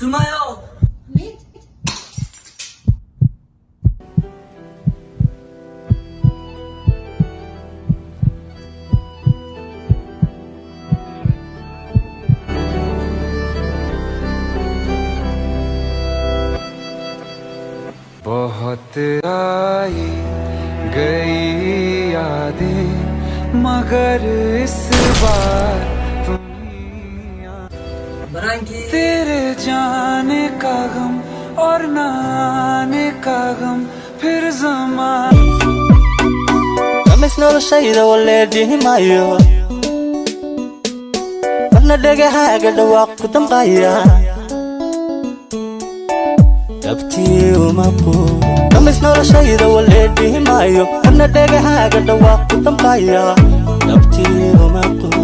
Tumayo! Amit? बहुत आई गई यादें मगर इस बार तुम Barangki! तेरे जाने का गम और न आने का गम फिर ज़माना Kamis noloshayda waleedihi maayo marna dhagahaaga dhawaaq ku damqaya dhabtii uma quuro Kamis noloshayda waleedihi maayo marna dhagahaaga dhawaaq ku damqaya dhabtii uma quuro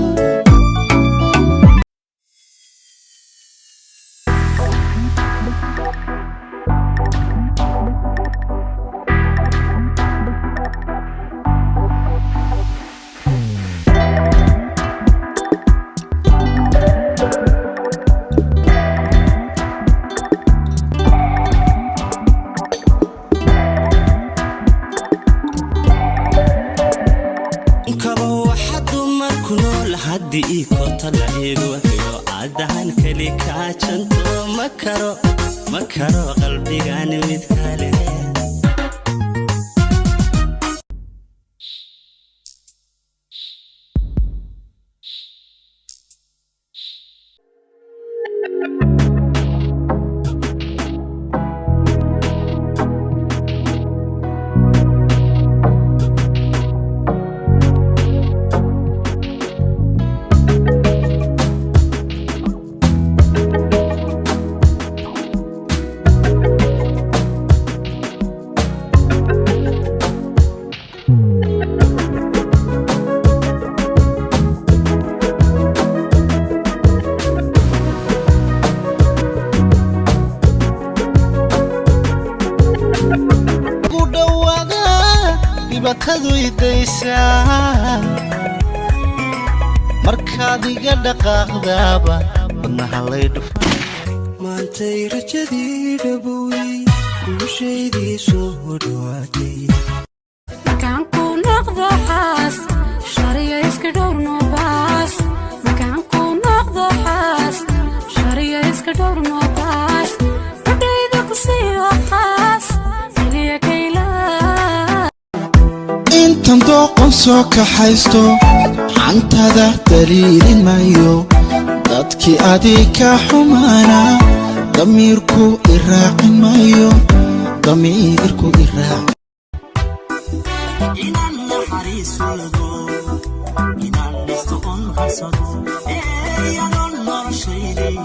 haddii ii koota la eego waxiyo caadahan keli kaajanto ma karo qalbigaan mid kale batadu idaysaa markaad iga dhaqaaqdaaba wadnaha lay dhufay maantay rajadii dhabowey guushaydii soo dhawaatay makaan ku noqdo xaas shariya iska dhowrno baas makaan ku noqdo xaas shariya iska dhowrno baas badhayda ku siiyo xaas keliya intan dooqon soo kaxaysto xantada daliilin mayo dadkii adika xumaana damiirku iraaqin mayo damiirku iraaq inaan naxariisuudo inaan listo on harsado ee yanon noloshayday